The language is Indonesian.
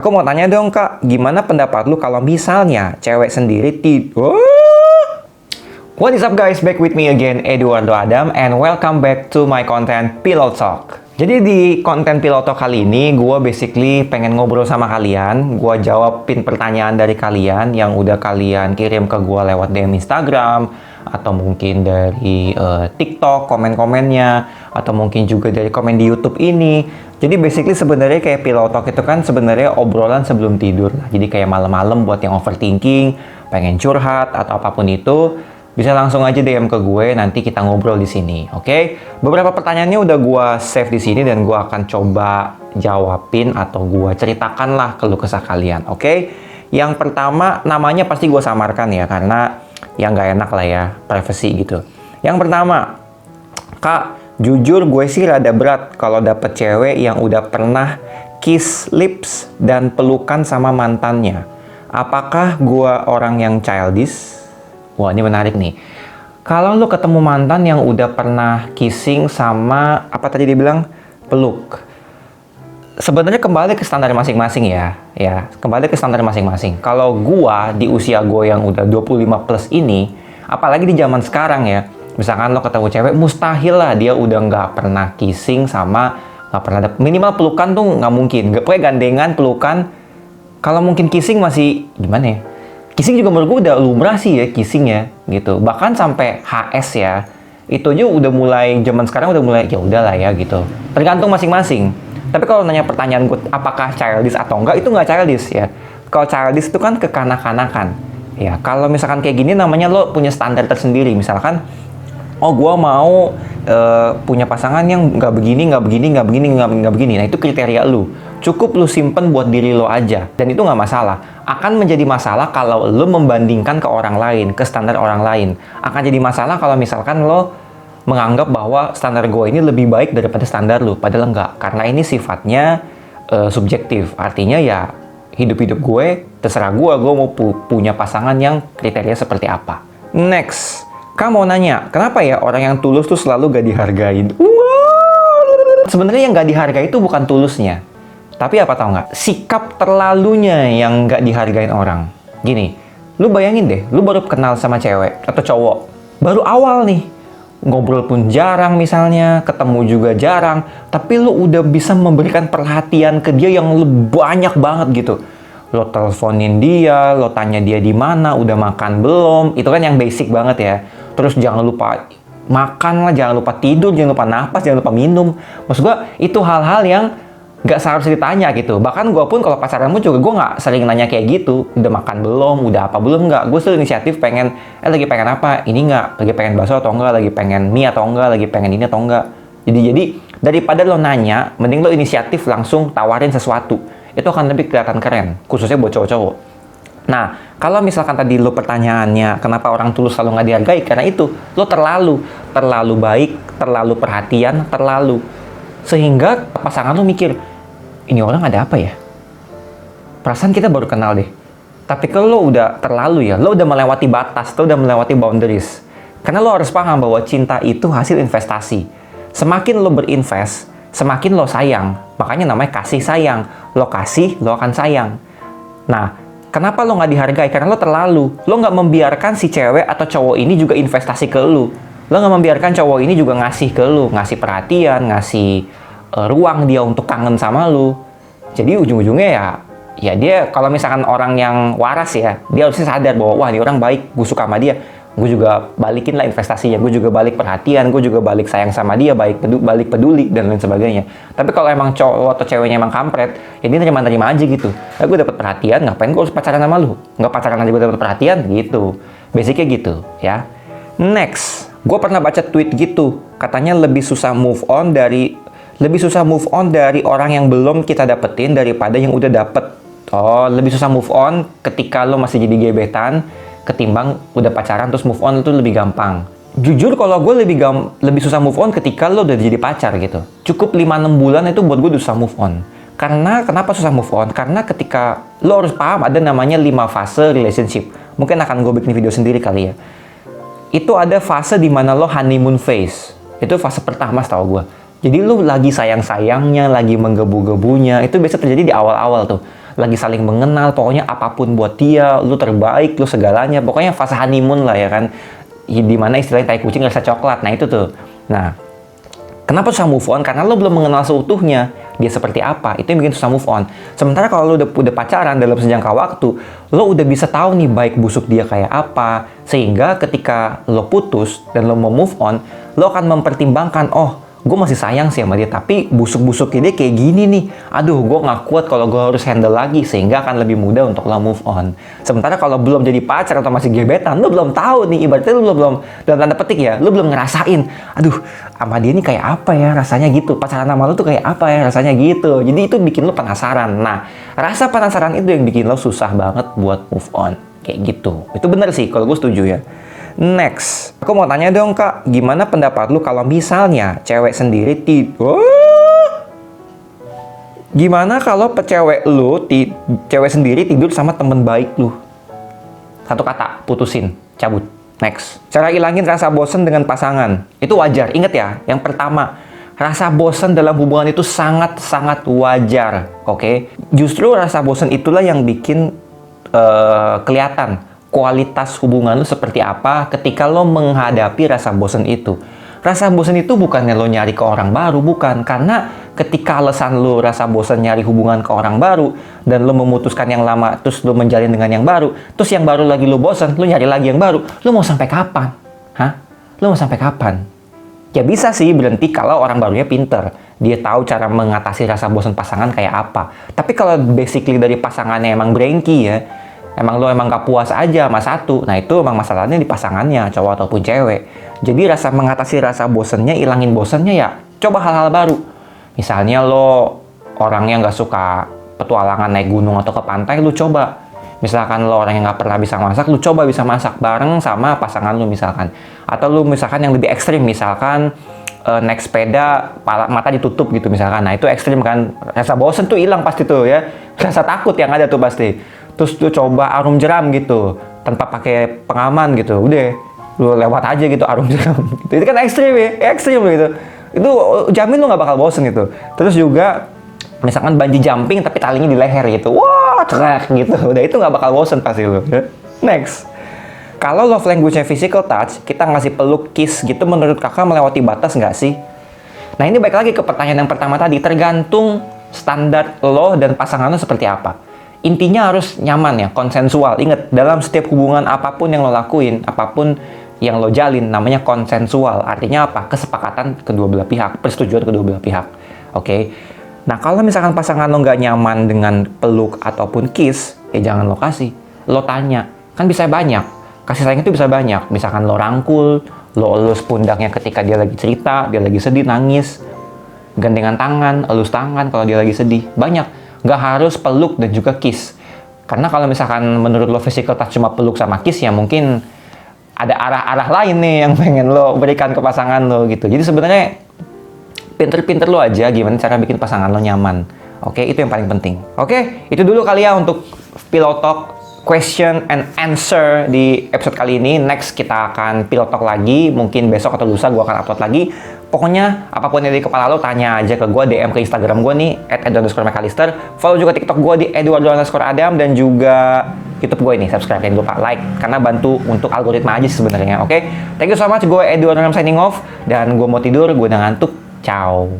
Aku mau tanya dong kak, gimana pendapat lu kalau misalnya cewek sendiri tidur? What is up guys, back with me again, Eduardo Adam, and welcome back to my content Pillow Talk. Jadi di konten Pillow Talk kali ini, gue basically pengen ngobrol sama kalian. Gue jawabin pertanyaan dari kalian yang udah kalian kirim ke gue lewat DM Instagram, atau mungkin dari TikTok, komen-komennya, atau mungkin juga dari komen di YouTube ini. Jadi basically sebenarnya kayak Pillow Talk itu kan sebenarnya obrolan sebelum tidur. Jadi kayak malam-malam buat yang overthinking, pengen curhat, atau apapun itu, bisa langsung aja DM ke gue, nanti kita ngobrol di sini, oke? Beberapa pertanyaannya udah gue save di sini dan gue akan coba jawabin atau gue ceritakan lah keluh kesah kalian, oke? Yang pertama, namanya pasti gue samarkan ya, karena yang nggak enak lah ya, privacy gitu. Yang pertama, Kak, jujur gue sih rada berat kalau dapet cewek yang udah pernah kiss lips dan pelukan sama mantannya. Apakah gue orang yang childish? Wah, ini menarik nih. Kalau lo ketemu mantan yang udah pernah kissing sama, apa tadi dibilang? Peluk. Sebenarnya kembali ke standar masing-masing ya. Ya, kembali ke standar masing-masing. Kalau gua di usia gue yang udah 25 plus ini, apalagi di zaman sekarang ya, misalkan lo ketemu cewek, mustahil lah dia udah nggak pernah kissing sama, nggak pernah ada, minimal pelukan tuh nggak mungkin. Gak pokoknya gandengan, pelukan. Kalau mungkin kissing masih, gimana ya? Kissing juga menurut gue udah lumrah sih ya, kissing ya, gitu. Bahkan sampai HS ya, itu aja udah mulai, zaman sekarang udah mulai, ya udahlah ya gitu. Tergantung masing-masing. Tapi kalau nanya pertanyaan gue, apakah childish atau enggak, itu nggak childish ya. Kalau childish itu kan kekanak-kanakan. Ya, kalau misalkan kayak gini namanya lo punya standar tersendiri. Misalkan, oh gue mau punya pasangan yang nggak begini, nggak begini, nggak begini, nggak begini. Nah itu kriteria lu. Cukup lu simpen buat diri lo aja. Dan itu nggak masalah. Akan menjadi masalah kalau lo membandingkan ke orang lain, ke standar orang lain. Akan jadi masalah kalau misalkan lo menganggap bahwa standar gue ini lebih baik daripada standar lo. Padahal enggak. Karena ini sifatnya subjektif. Artinya ya hidup-hidup gue, terserah gue mau punya pasangan yang kriteria seperti apa. Next. Kamu mau nanya, kenapa ya orang yang tulus tuh selalu gak dihargain? Wow. Sebenarnya yang gak dihargai itu bukan tulusnya. Tapi apa tau nggak? Sikap terlalunya yang nggak dihargain orang. Gini, lu bayangin deh, lu baru kenal sama cewek atau cowok. Baru awal nih, ngobrol pun jarang misalnya, ketemu juga jarang. Tapi lu udah bisa memberikan perhatian ke dia yang banyak banget gitu. Lo teleponin dia, lo tanya dia di mana, udah makan belum. Itu kan yang basic banget ya. Terus jangan lupa makan lah, jangan lupa tidur, jangan lupa napas, jangan lupa minum. Maksud gua, itu hal-hal yang nggak seharusnya ditanya gitu. Bahkan gue pun kalau pacaranmu juga gue nggak sering nanya kayak gitu. Udah makan belum? Udah apa belum? Nggak. Gue selalu inisiatif pengen, lagi pengen apa? Ini nggak? Lagi pengen bakso atau enggak? Lagi pengen mie atau enggak? Lagi pengen ini atau enggak? Jadi daripada lo nanya, mending lo inisiatif langsung tawarin sesuatu. Itu akan lebih kelihatan keren. Khususnya buat cowok-cowok. Nah, kalau misalkan tadi lo pertanyaannya, kenapa orang tulus selalu nggak dihargai? Karena itu, lo terlalu baik, terlalu perhatian, terlalu. Sehingga pasangan lo mikir, ini orang ada apa ya? Perasaan kita baru kenal deh. Tapi kalau lo udah terlalu ya, lo udah melewati batas, lo udah melewati boundaries. Karena lo harus paham bahwa cinta itu hasil investasi. Semakin lo berinvest, semakin lo sayang. Makanya namanya kasih sayang. Lo kasih, lo akan sayang. Nah, kenapa lo nggak dihargai? Karena lo terlalu. Lo nggak membiarkan si cewek atau cowok ini juga investasi ke lo. Lo nggak membiarkan cowok ini juga ngasih ke lo. Ngasih perhatian, ngasih ruang dia untuk kangen sama lu. Jadi ujung-ujungnya ya dia kalau misalkan orang yang waras ya, dia harusnya sadar bahwa wah ini orang baik, gue suka sama dia, gue juga balikin lah investasinya, gue juga balik perhatian, gue juga balik sayang sama dia, balik peduli dan lain sebagainya. Tapi kalau emang cowok atau ceweknya emang kampret, ya dia terima aja gitu. Gue dapet perhatian, ngapain gue harus pacaran sama lu? Nggak pacaran aja gue dapet perhatian gitu. Basicnya gitu ya. Next, gue pernah baca tweet gitu, katanya lebih susah move on dari orang yang belum kita dapetin daripada yang udah dapet. Oh, lebih susah move on ketika lo masih jadi gebetan ketimbang udah pacaran terus move on itu lebih gampang. Jujur kalau gue lebih susah move on ketika lo udah jadi pacar gitu. Cukup 5-6 bulan itu buat gue udah susah move on. Karena kenapa susah move on? Karena ketika lo harus paham ada namanya 5 fase relationship. Mungkin akan gue bikin video sendiri kali ya. Itu ada fase di mana lo honeymoon phase. Itu fase pertama setahu gue. Jadi lu lagi sayang-sayangnya, lagi menggebu-gebunya, itu biasa terjadi di awal-awal tuh. lagi saling mengenal, pokoknya apapun buat dia, lu terbaik, lu segalanya, pokoknya fase honeymoon lah ya kan, dimana istilahnya tai kucing rasa coklat. Nah itu tuh. Nah, kenapa susah move on? Karena lo belum mengenal seutuhnya dia seperti apa. Itu yang bikin susah move on. Sementara kalau lo udah pacaran dalam sejangka waktu, lo udah bisa tahu nih baik busuk dia kayak apa. Sehingga ketika lo putus dan lo mau move on, lo akan mempertimbangkan, oh, gue masih sayang sih sama dia, tapi busuk-busuknya dia kayak gini nih. Aduh, gue nggak kuat kalau gue harus handle lagi, sehingga akan lebih mudah untuk lo move on. Sementara kalau belum jadi pacar atau masih gebetan, lo belum tahu nih, ibaratnya lo belum, dalam tanda petik ya, lo belum ngerasain, aduh, sama dia ini kayak apa ya rasanya gitu, pacaran sama lo tuh kayak apa ya rasanya gitu. Jadi itu bikin lo penasaran. Nah, rasa penasaran itu yang bikin lo susah banget buat move on. Kayak gitu. Itu bener sih, kalau gue setuju ya. Next, aku mau tanya dong Kak, gimana pendapat lu kalau misalnya cewek sendiri gimana kalau cewek sendiri tidur sama temen baik lu? Satu kata, putusin, cabut. Next, cara ilangin rasa bosan dengan pasangan. Itu wajar, inget ya, yang pertama, rasa bosan dalam hubungan itu sangat-sangat wajar, oke? Justru rasa bosan itulah yang bikin kelihatan kualitas hubungan lo seperti apa ketika lo menghadapi rasa bosan itu. Rasa bosan itu bukannya lo nyari ke orang baru, bukan. Karena ketika alasan lo rasa bosan nyari hubungan ke orang baru, dan lo memutuskan yang lama, terus lo menjalin dengan yang baru, terus yang baru lagi lo bosan, lo nyari lagi yang baru, lo mau sampai kapan? Hah? Lo mau sampai kapan? Ya bisa sih berhenti kalau orang barunya pinter. Dia tahu cara mengatasi rasa bosan pasangan kayak apa. Tapi kalau basically dari pasangannya emang brengki ya, emang lo gak puas aja sama satu, nah itu emang masalahnya di pasangannya, cowok ataupun cewek. Jadi rasa mengatasi rasa bosennya, ilangin bosennya ya, coba hal-hal baru. Misalnya lo orangnya gak suka petualangan naik gunung atau ke pantai, lo coba. Misalkan lo orang yang gak pernah bisa masak, lo coba bisa masak bareng sama pasangan lo misalkan. Atau lo misalkan yang lebih ekstrim, misalkan naik sepeda, mata ditutup gitu misalkan. Nah itu ekstrim kan, rasa bosen tuh hilang pasti tuh ya. Rasa takut yang ada tuh pasti. Terus lu coba arum jeram gitu, tanpa pakai pengaman gitu, udah lu lewat aja gitu arum jeram gitu. Itu kan ekstrim ya, ekstrim gitu. Itu jamin lu nggak bakal bosen gitu. Terus juga misalkan bungee jumping tapi talinya di leher gitu, wah cerak gitu, udah itu nggak bakal bosen pasti lu. Next, kalau love language-nya physical touch, kita ngasih peluk, kiss gitu, menurut kakak melewati batas nggak sih? Nah ini balik lagi ke pertanyaan yang pertama tadi, tergantung standar lo dan pasangan lo seperti apa. Intinya harus nyaman ya, konsensual. Ingat, dalam setiap hubungan apapun yang lo lakuin, apapun yang lo jalin, namanya konsensual. Artinya apa? Kesepakatan kedua belah pihak, persetujuan kedua belah pihak. Oke? Nah, kalau misalkan pasangan lo nggak nyaman dengan peluk ataupun kiss, ya jangan lo kasih. Lo tanya. Kan bisa banyak. Kasih sayang itu bisa banyak. Misalkan lo rangkul, lo elus pundaknya ketika dia lagi cerita, dia lagi sedih, nangis. Gandengan tangan, elus tangan kalau dia lagi sedih. Banyak. Nggak harus peluk dan juga kiss. Karena kalau misalkan menurut lo physical touch cuma peluk sama kiss, ya mungkin ada arah-arah lain nih yang pengen lo berikan ke pasangan lo gitu. Jadi sebenarnya pinter-pinter lo aja gimana cara bikin pasangan lo nyaman. Oke, itu yang paling penting. Oke, itu dulu kali ya untuk Pillow Talk question and answer di episode kali ini. Next kita akan Pillow Talk lagi, mungkin besok atau lusa gue akan upload lagi. Pokoknya apapun yang di kepala lo, tanya aja ke gue, DM ke Instagram gue nih @edu_mcallister. Follow juga TikTok gue di @eduardo_adam, dan juga YouTube gue ini, subscribe, dan lupa like, karena bantu untuk algoritma aja sebenarnya. Oke, thank you so much. Gue Eduardo signing off, dan gue mau tidur, gue udah ngantuk. Ciao.